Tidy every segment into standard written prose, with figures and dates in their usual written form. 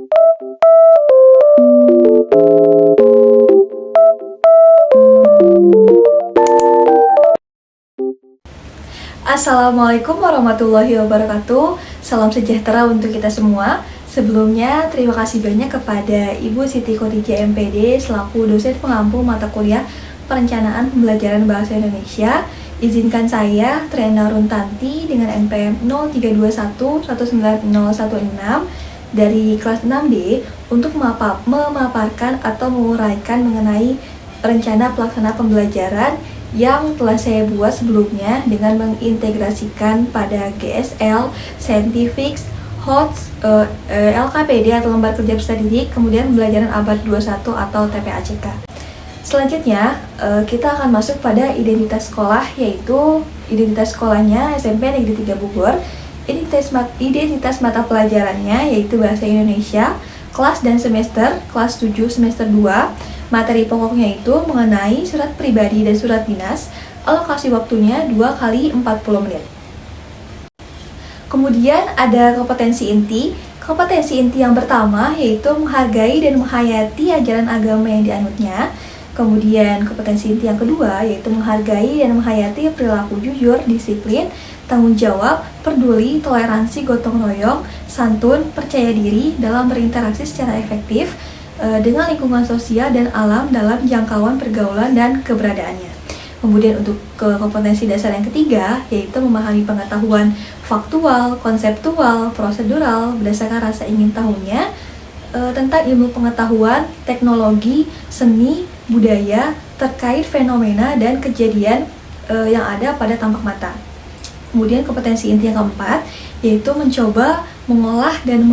Assalamualaikum warahmatullahi wabarakatuh. Salam sejahtera untuk kita semua. Sebelumnya, terima kasih banyak kepada Ibu Siti Khadijah MPD selaku dosen pengampu mata kuliah Perencanaan Pembelajaran Bahasa Indonesia. Izinkan saya, Triana Runtanti dengan NPM 0321190016 dari kelas 6B untuk memaparkan atau menguraikan mengenai rencana pelaksana pembelajaran yang telah saya buat sebelumnya dengan mengintegrasikan pada GSL, Scientific, HOTS, LKPD atau Lembar Kerja Peserta Didik, kemudian pembelajaran abad 21 atau TPACK. Selanjutnya, kita akan masuk pada identitas sekolah, yaitu identitas sekolahnya SMP Negeri 3 Bogor, identitas mata pelajarannya yaitu Bahasa Indonesia, kelas dan semester, kelas 7 semester 2, materi pokoknya itu mengenai surat pribadi dan surat dinas, alokasi waktunya 2 kali 40 menit. Kemudian ada kompetensi inti. Kompetensi inti yang pertama yaitu menghargai dan menghayati ajaran agama yang dianutnya. Kemudian kompetensi inti yang kedua yaitu menghargai dan menghayati perilaku jujur, disiplin, tanggung jawab, peduli, toleransi, gotong royong, santun, percaya diri dalam berinteraksi secara efektif dengan lingkungan sosial dan alam dalam jangkauan pergaulan dan keberadaannya. Kemudian untuk kompetensi dasar yang ketiga yaitu memahami pengetahuan faktual, konseptual, prosedural berdasarkan rasa ingin tahunya tentang ilmu pengetahuan, teknologi, seni, budaya terkait fenomena dan kejadian yang ada pada tampak mata. Kemudian kompetensi inti yang keempat yaitu mencoba mengolah dan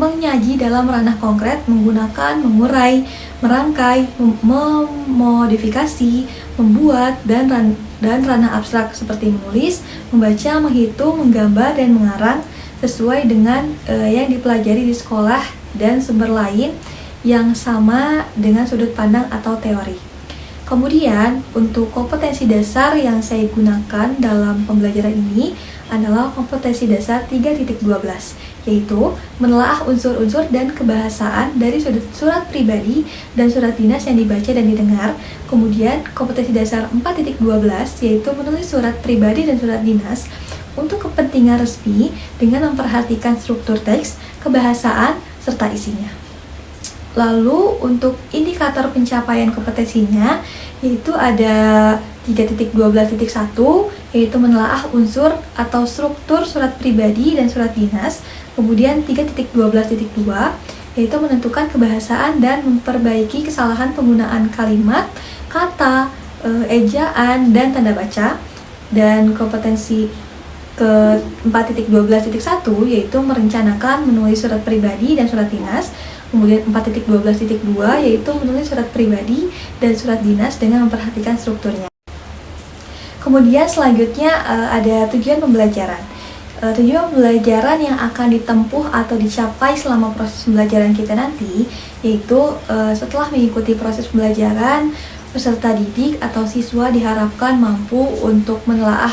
menyaji dalam ranah konkret menggunakan, mengurai, merangkai, memodifikasi, membuat, dan ranah abstrak seperti menulis, membaca, menghitung, menggambar, dan mengarang sesuai dengan yang dipelajari di sekolah dan sumber lain yang sama dengan sudut pandang atau teori. Kemudian, untuk kompetensi dasar yang saya gunakan dalam pembelajaran ini adalah kompetensi dasar 3.12, yaitu menelaah unsur-unsur dan kebahasaan dari surat pribadi dan surat dinas yang dibaca dan didengar. Kemudian, kompetensi dasar 4.12, yaitu menulis surat pribadi dan surat dinas untuk kepentingan resmi dengan memperhatikan struktur teks, kebahasaan, serta isinya. Lalu untuk indikator pencapaian kompetensinya yaitu ada 3.12.1 yaitu menelaah unsur atau struktur surat pribadi dan surat dinas. Kemudian 3.12.2 yaitu menentukan kebahasaan dan memperbaiki kesalahan penggunaan kalimat, kata, ejaan, dan tanda baca. Dan kompetensi ke 4.12.1 yaitu merencanakan menulis surat pribadi dan surat dinas. Kemudian 4.12.2 yaitu menulis surat pribadi dan surat dinas dengan memperhatikan strukturnya. Kemudian selanjutnya ada tujuan pembelajaran. Tujuan pembelajaran yang akan ditempuh atau dicapai selama proses pembelajaran kita nanti yaitu setelah mengikuti proses pembelajaran, peserta didik atau siswa diharapkan mampu untuk menelaah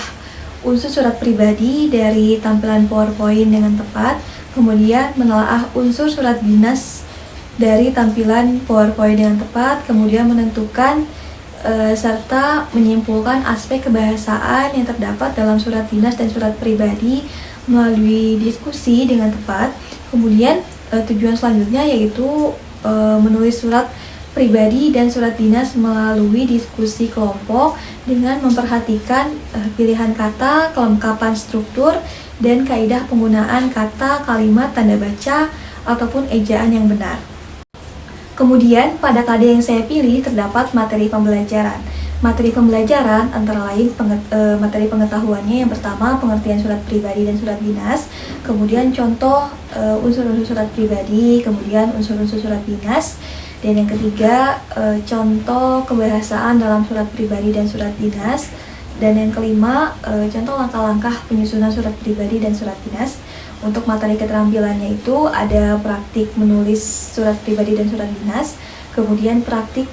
unsur surat pribadi dari tampilan PowerPoint dengan tepat, kemudian menelaah unsur surat dinas dari tampilan PowerPoint dengan tepat, kemudian menentukan serta menyimpulkan aspek kebahasaan yang terdapat dalam surat dinas dan surat pribadi melalui diskusi dengan tepat. Kemudian tujuan selanjutnya yaitu menulis surat pribadi dan surat dinas melalui diskusi kelompok dengan memperhatikan pilihan kata, kelengkapan struktur, dan kaidah penggunaan kata, kalimat, tanda baca, ataupun ejaan yang benar. Kemudian, pada KD yang saya pilih terdapat materi pembelajaran. Materi pembelajaran antara lain materi pengetahuannya yang pertama pengertian surat pribadi dan surat dinas, kemudian contoh unsur-unsur surat pribadi, kemudian unsur-unsur surat dinas, dan yang ketiga contoh kebahasaan dalam surat pribadi dan surat dinas, dan yang kelima contoh langkah-langkah penyusunan surat pribadi dan surat dinas. Untuk materi keterampilannya itu ada praktik menulis surat pribadi dan surat dinas, kemudian praktik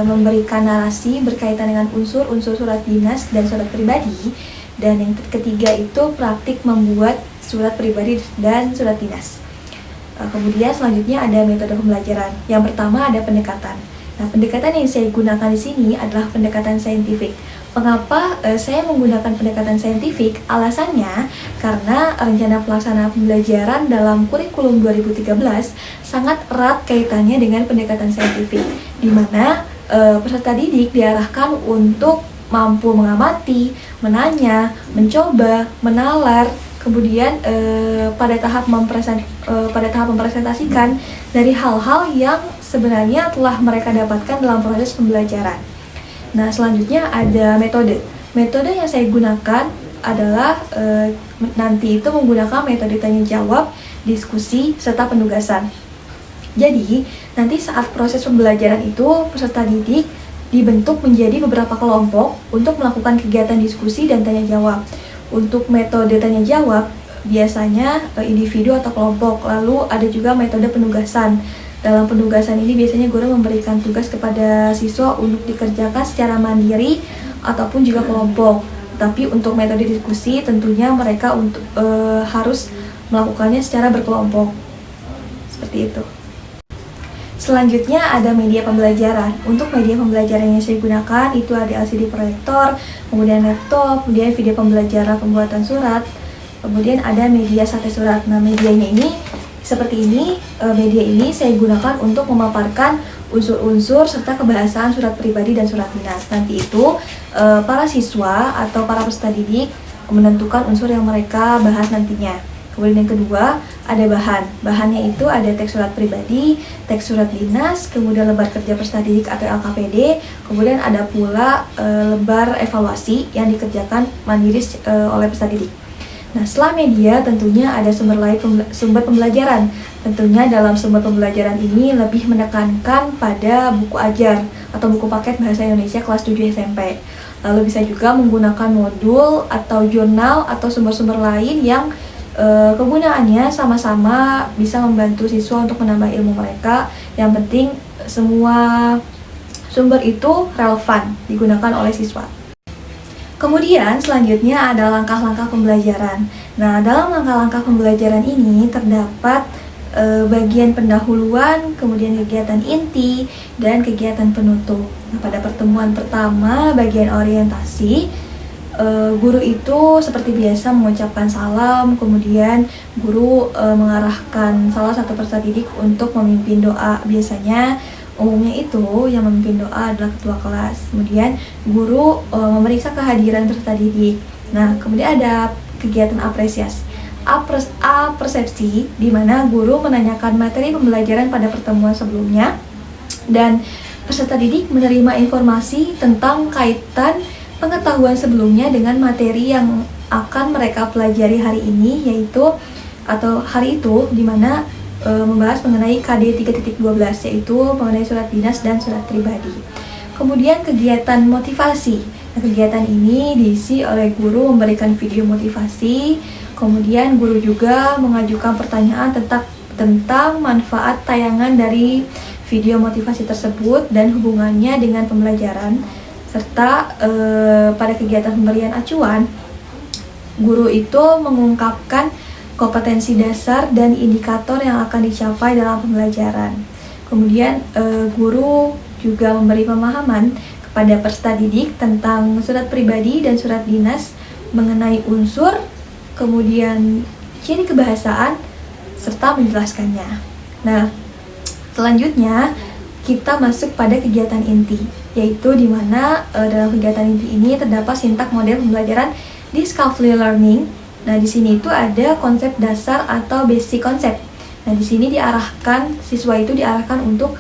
memberikan narasi berkaitan dengan unsur-unsur surat dinas dan surat pribadi, dan yang ketiga itu praktik membuat surat pribadi dan surat dinas. Kemudian selanjutnya ada metode pembelajaran. Yang pertama ada pendekatan. Nah, pendekatan yang saya gunakan di sini adalah pendekatan saintifik. Mengapa saya menggunakan pendekatan saintifik? Alasannya karena rencana pelaksanaan pembelajaran dalam kurikulum 2013 sangat erat kaitannya dengan pendekatan saintifik, di mana peserta didik diarahkan untuk mampu mengamati, menanya, mencoba, menalar, kemudian pada tahap mempresentasikan dari hal-hal yang sebenarnya telah mereka dapatkan dalam proses pembelajaran. Nah, selanjutnya ada metode. Metode yang saya gunakan adalah nanti itu menggunakan metode tanya jawab, diskusi, serta penugasan. Jadi, nanti saat proses pembelajaran itu peserta didik dibentuk menjadi beberapa kelompok untuk melakukan kegiatan diskusi dan tanya jawab. Untuk metode tanya jawab biasanya individu atau kelompok. Lalu ada juga metode penugasan. Dalam penugasan ini biasanya guru memberikan tugas kepada siswa untuk dikerjakan secara mandiri ataupun juga kelompok. Tapi untuk metode diskusi tentunya mereka harus melakukannya secara berkelompok. Seperti itu. Selanjutnya ada media pembelajaran. Untuk media pembelajaran yang saya gunakan itu ada LCD proyektor, kemudian laptop, kemudian video pembelajaran pembuatan surat, kemudian ada media sate surat. Nah, medianya ini seperti ini. Media ini saya gunakan untuk memaparkan unsur-unsur serta kebahasaan surat pribadi dan surat dinas. Nanti itu para siswa atau para peserta didik menentukan unsur yang mereka bahas nantinya. Kemudian yang kedua ada bahan. Bahannya itu ada teks surat pribadi, teks surat dinas, kemudian lembar kerja peserta didik atau LKPD, kemudian ada pula lembar evaluasi yang dikerjakan mandiri oleh peserta didik. Nah, setelah media tentunya ada sumber pembelajaran. Tentunya dalam sumber pembelajaran ini lebih menekankan pada buku ajar atau buku paket bahasa Indonesia kelas 7 SMP. Lalu bisa juga menggunakan modul atau jurnal atau sumber-sumber lain yang kegunaannya sama-sama bisa membantu siswa untuk menambah ilmu mereka. Yang penting semua sumber itu relevan digunakan oleh siswa. Kemudian selanjutnya ada langkah-langkah pembelajaran. Nah, dalam langkah-langkah pembelajaran ini terdapat bagian pendahuluan, kemudian kegiatan inti, dan kegiatan penutup. Nah, pada pertemuan pertama bagian orientasi, guru itu seperti biasa mengucapkan salam, kemudian guru mengarahkan salah satu peserta didik untuk memimpin doa. Biasanya umumnya itu yang memimpin doa adalah ketua kelas. Kemudian guru memeriksa kehadiran peserta didik. Nah, kemudian ada kegiatan apresiasi. Persepsi, di mana guru menanyakan materi pembelajaran pada pertemuan sebelumnya dan peserta didik menerima informasi tentang kaitan pengetahuan sebelumnya dengan materi yang akan mereka pelajari hari ini, yaitu atau hari itu, di mana membahas mengenai KD 3.12, yaitu mengenai surat dinas dan surat pribadi. Kemudian kegiatan motivasi. Nah, kegiatan ini diisi oleh guru memberikan video motivasi, kemudian guru juga mengajukan pertanyaan tentang manfaat tayangan dari video motivasi tersebut dan hubungannya dengan pembelajaran. Serta pada kegiatan pemberian acuan, guru itu mengungkapkan kompetensi dasar dan indikator yang akan dicapai dalam pembelajaran. Kemudian guru juga memberi pemahaman kepada peserta didik tentang surat pribadi dan surat dinas mengenai unsur, kemudian ciri kebahasaan, serta menjelaskannya. Nah, selanjutnya kita masuk pada kegiatan inti, yaitu di mana dalam kegiatan inti ini terdapat sintak model pembelajaran discovery learning. Nah, di sini itu ada konsep dasar atau basic konsep. Nah, di sini siswa itu diarahkan untuk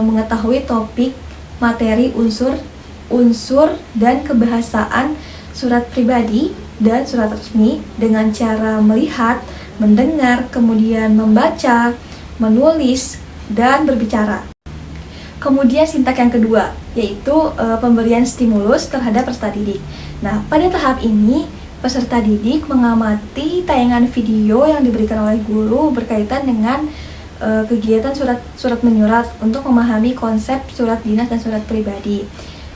mengetahui topik, materi, unsur dan kebahasaan surat pribadi dan surat resmi dengan cara melihat, mendengar, kemudian membaca, menulis, dan berbicara. Kemudian sintak yang kedua, yaitu pemberian stimulus terhadap peserta didik. Nah, pada tahap ini peserta didik mengamati tayangan video yang diberikan oleh guru berkaitan dengan kegiatan surat menyurat untuk memahami konsep surat dinas dan surat pribadi.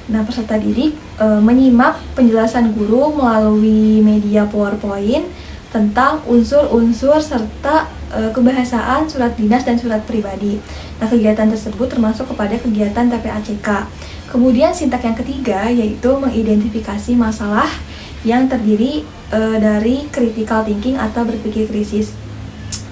Nah, peserta didik menyimak penjelasan guru melalui media PowerPoint, tentang unsur-unsur serta kebahasaan surat dinas dan surat pribadi. Nah, kegiatan tersebut termasuk kepada kegiatan TPACK. Kemudian sintak yang ketiga yaitu mengidentifikasi masalah yang terdiri dari critical thinking atau berpikir kritis.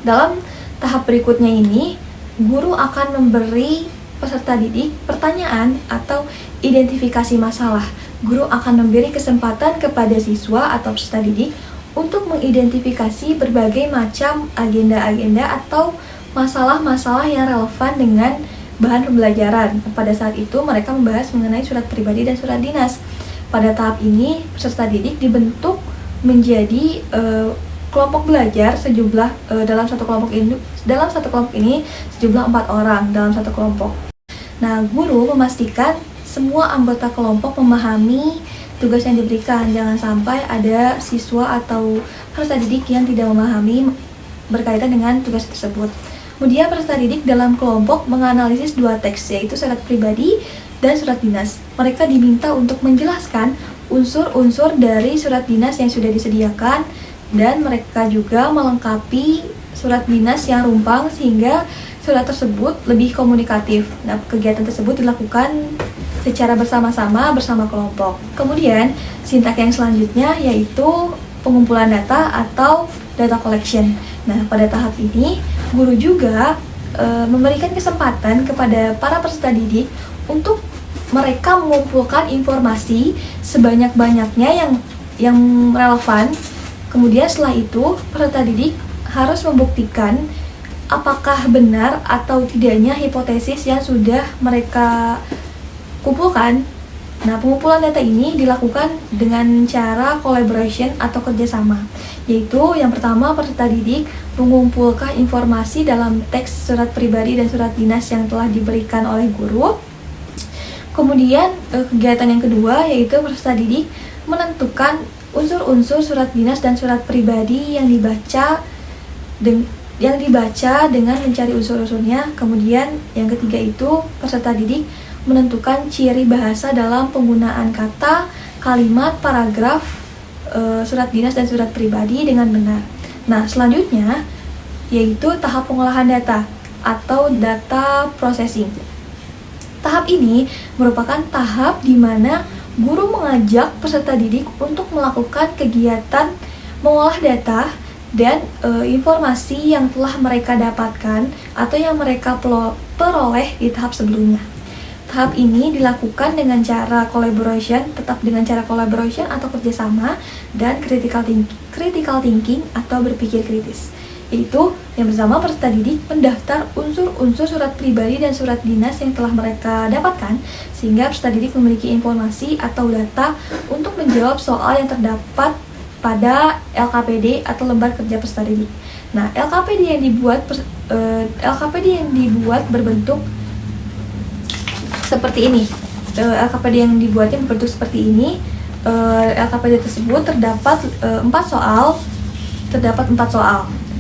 Dalam tahap berikutnya ini, guru akan memberi peserta didik pertanyaan atau identifikasi masalah. Guru akan memberi kesempatan kepada siswa atau peserta didik untuk mengidentifikasi berbagai macam agenda-agenda atau masalah-masalah yang relevan dengan bahan pembelajaran. Pada saat itu mereka membahas mengenai surat pribadi dan surat dinas. Pada tahap ini peserta didik dibentuk menjadi kelompok belajar sejumlah dalam satu kelompok ini sejumlah 4 orang dalam satu kelompok. Nah, guru memastikan semua anggota kelompok memahami tugas yang diberikan. Jangan sampai ada siswa atau peserta didik yang tidak memahami berkaitan dengan tugas tersebut. Kemudian peserta didik dalam kelompok menganalisis 2 teks, yaitu surat pribadi dan surat dinas. Mereka diminta untuk menjelaskan unsur-unsur dari surat dinas yang sudah disediakan, dan mereka juga melengkapi surat dinas yang rumpang sehingga surat tersebut lebih komunikatif. Nah, kegiatan tersebut dilakukan secara bersama-sama bersama kelompok. Kemudian, sintak yang selanjutnya yaitu pengumpulan data atau data collection. Nah, pada tahap ini, guru juga memberikan kesempatan kepada para peserta didik untuk mereka mengumpulkan informasi sebanyak-banyaknya yang relevan. Kemudian setelah itu, peserta didik harus membuktikan apakah benar atau tidaknya hipotesis yang sudah mereka kumpulkan. Nah, pengumpulan data ini dilakukan dengan cara collaboration atau kerjasama, yaitu yang pertama peserta didik mengumpulkan informasi dalam teks surat pribadi dan surat dinas yang telah diberikan oleh guru. Kemudian kegiatan yang kedua yaitu peserta didik menentukan unsur-unsur surat dinas dan surat pribadi yang dibaca dengan mencari unsur-unsurnya. Kemudian yang ketiga itu peserta didik menentukan ciri bahasa dalam penggunaan kata, kalimat, paragraf, surat dinas dan surat pribadi dengan benar. Nah, selanjutnya yaitu tahap pengolahan data atau data processing. Tahap ini merupakan tahap di mana guru mengajak peserta didik untuk melakukan kegiatan mengolah data dan informasi yang telah mereka dapatkan atau yang mereka peroleh di tahap sebelumnya. Tahap ini dilakukan dengan cara collaboration, tetap dengan cara collaboration atau kerjasama, dan critical thinking atau berpikir kritis. Yaitu yang bersama peserta didik mendaftar unsur-unsur surat pribadi dan surat dinas yang telah mereka dapatkan, sehingga peserta didik memiliki informasi atau data untuk menjawab soal yang terdapat pada LKPD atau lembar kerja peserta didik. Nah, LKPD yang dibuat berbentuk seperti ini. LKPD yang dibuatnya berbentuk seperti ini. LKPD tersebut terdapat 4 soal,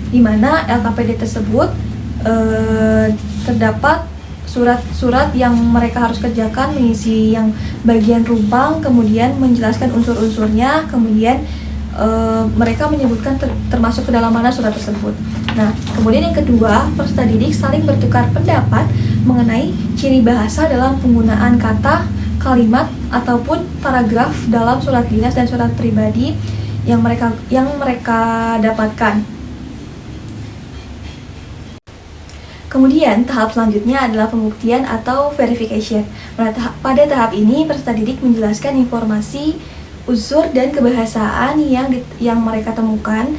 di mana LKPD tersebut terdapat surat-surat yang mereka harus kerjakan, mengisi yang bagian rumpang, kemudian menjelaskan unsur-unsurnya, kemudian mereka menyebutkan termasuk ke dalam mana surat tersebut. Nah, kemudian yang kedua, peserta didik saling bertukar pendapat mengenai ciri bahasa dalam penggunaan kata, kalimat, ataupun paragraf dalam surat dinas dan surat pribadi yang mereka dapatkan. Kemudian tahap selanjutnya adalah pembuktian atau verification. Pada tahap ini peserta didik menjelaskan informasi, unsur dan kebahasaan yang mereka temukan,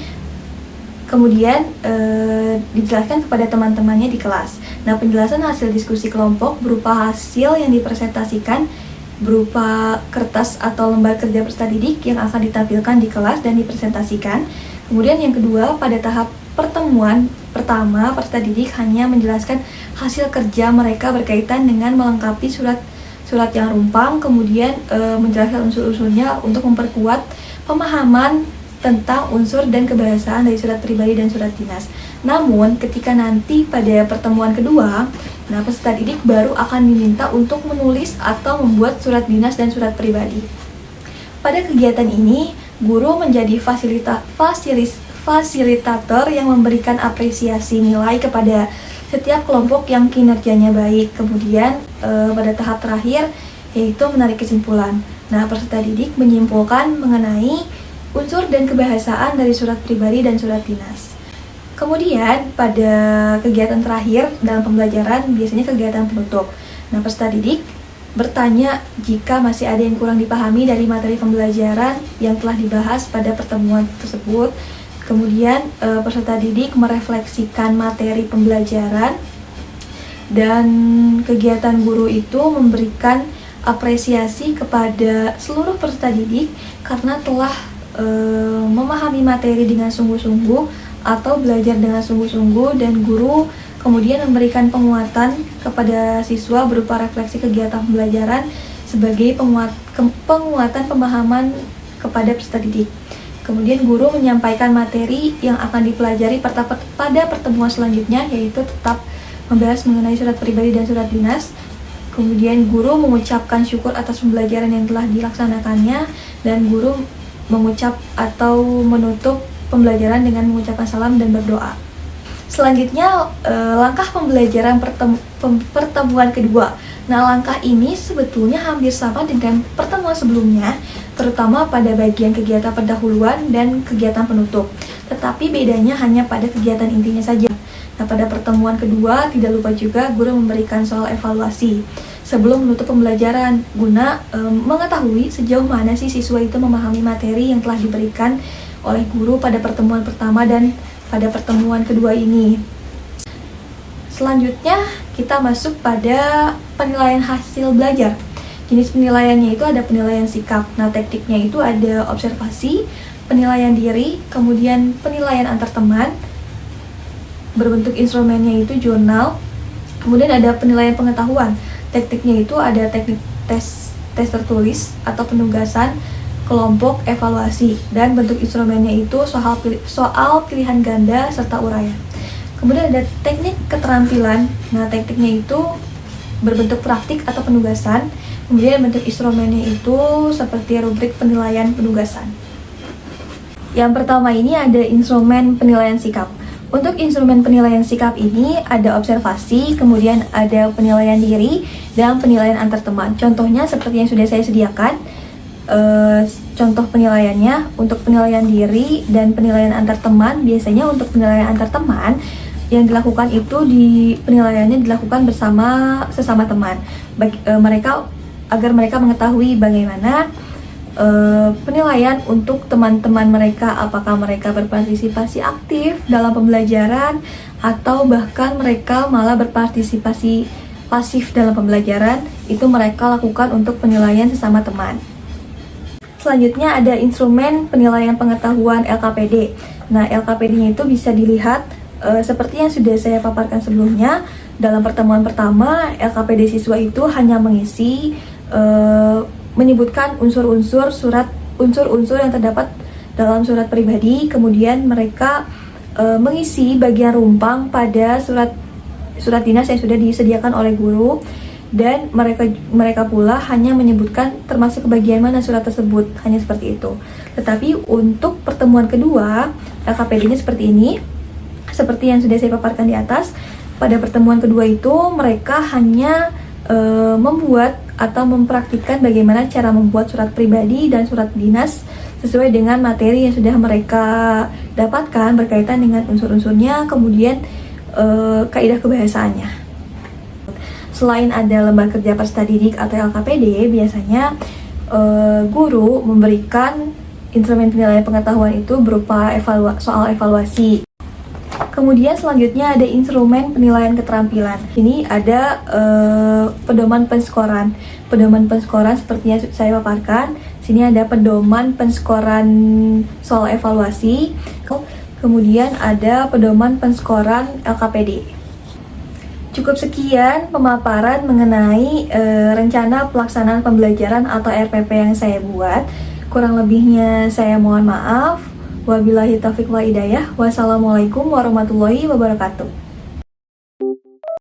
kemudian dijelaskan kepada teman-temannya di kelas. Nah, penjelasan hasil diskusi kelompok berupa hasil yang dipresentasikan berupa kertas atau lembar kerja peserta didik yang akan ditampilkan di kelas dan dipresentasikan. Kemudian yang kedua, pada tahap pertemuan pertama, peserta didik hanya menjelaskan hasil kerja mereka berkaitan dengan melengkapi surat yang rumpang, kemudian menjelaskan unsur-unsurnya untuk memperkuat pemahaman tentang unsur dan kebahasaan dari surat pribadi dan surat dinas. Namun, ketika nanti pada pertemuan kedua, peserta didik baru akan diminta untuk menulis atau membuat surat dinas dan surat pribadi. Pada kegiatan ini, guru menjadi fasilitator yang memberikan apresiasi nilai kepada setiap kelompok yang kinerjanya baik. Kemudian pada tahap terakhir yaitu menarik kesimpulan. Nah, peserta didik menyimpulkan mengenai unsur dan kebahasaan dari surat pribadi dan surat dinas. Kemudian pada kegiatan terakhir dalam pembelajaran biasanya kegiatan penutup. Nah, peserta didik bertanya jika masih ada yang kurang dipahami dari materi pembelajaran yang telah dibahas pada pertemuan tersebut. Kemudian peserta didik merefleksikan materi pembelajaran dan kegiatan guru itu memberikan apresiasi kepada seluruh peserta didik karena telah memahami materi dengan sungguh-sungguh atau belajar dengan sungguh-sungguh, dan guru kemudian memberikan penguatan kepada siswa berupa refleksi kegiatan pembelajaran sebagai penguatan pemahaman kepada peserta didik. Kemudian guru menyampaikan materi yang akan dipelajari pada pertemuan selanjutnya, yaitu tetap membahas mengenai surat pribadi dan surat dinas. Kemudian guru mengucapkan syukur atas pembelajaran yang telah dilaksanakannya, dan guru mengucap atau menutup pembelajaran dengan mengucapkan salam dan berdoa. Selanjutnya langkah pembelajaran pertemuan kedua. Nah, langkah ini sebetulnya hampir sama dengan pertemuan sebelumnya, terutama pada bagian kegiatan pendahuluan dan kegiatan penutup. Tetapi bedanya hanya pada kegiatan intinya saja. Nah, pada pertemuan kedua tidak lupa juga guru memberikan soal evaluasi sebelum menutup pembelajaran guna mengetahui sejauh mana sih siswa itu memahami materi yang telah diberikan oleh guru pada pertemuan pertama dan pada pertemuan kedua ini. Selanjutnya kita masuk pada penilaian hasil belajar. Jenis penilaiannya itu ada penilaian sikap. Nah, tekniknya itu ada observasi, penilaian diri, kemudian penilaian antar teman, berbentuk instrumennya itu jurnal, kemudian ada penilaian pengetahuan. Tekniknya itu ada teknik tes tertulis atau penugasan, kelompok, evaluasi, dan bentuk instrumennya itu soal pilihan ganda serta uraian. Kemudian ada teknik keterampilan. Nah, tekniknya itu berbentuk praktik atau penugasan. Kemudian bentuk instrumennya itu seperti rubrik penilaian penugasan. Yang pertama ini ada instrumen penilaian sikap. Untuk instrumen penilaian sikap ini ada observasi, kemudian ada penilaian diri, dan penilaian antar teman. Contohnya seperti yang sudah saya sediakan. Contoh penilaiannya untuk penilaian diri dan penilaian antar teman. Biasanya untuk penilaian antar teman yang dilakukan itu penilaiannya dilakukan bersama sesama teman. Agar mereka mengetahui bagaimana penilaian untuk teman-teman mereka, apakah mereka berpartisipasi aktif dalam pembelajaran atau bahkan mereka malah berpartisipasi pasif dalam pembelajaran. Itu mereka lakukan untuk penilaian sesama teman. Selanjutnya ada instrumen penilaian pengetahuan LKPD. Nah, LKPD-nya itu bisa dilihat seperti yang sudah saya paparkan sebelumnya. Dalam pertemuan pertama, LKPD siswa itu hanya mengisi menyebutkan unsur-unsur yang terdapat dalam surat pribadi, kemudian mereka mengisi bagian rumpang pada surat dinas yang sudah disediakan oleh guru, dan mereka pula hanya menyebutkan termasuk ke bagian mana surat tersebut, hanya seperti itu. Tetapi untuk pertemuan kedua, LKPD-nya seperti ini, seperti yang sudah saya paparkan di atas. Pada pertemuan kedua itu mereka hanya membuat atau mempraktikkan bagaimana cara membuat surat pribadi dan surat dinas sesuai dengan materi yang sudah mereka dapatkan berkaitan dengan unsur-unsurnya, kemudian kaidah kebahasaannya. Selain ada lembar kerja peserta didik atau LKPD, biasanya guru memberikan instrumen penilaian pengetahuan itu berupa soal evaluasi. Kemudian selanjutnya ada instrumen penilaian keterampilan. Ini ada pedoman penskoran. Pedoman penskoran seperti yang saya paparkan. Sini ada pedoman penskoran soal evaluasi. Kemudian ada pedoman penskoran LKPD. Cukup sekian pemaparan mengenai rencana pelaksanaan pembelajaran atau RPP yang saya buat. Kurang lebihnya saya mohon maaf. Wabillahi taufiq wal hidayah. Wassalamualaikum warahmatullahi wabarakatuh.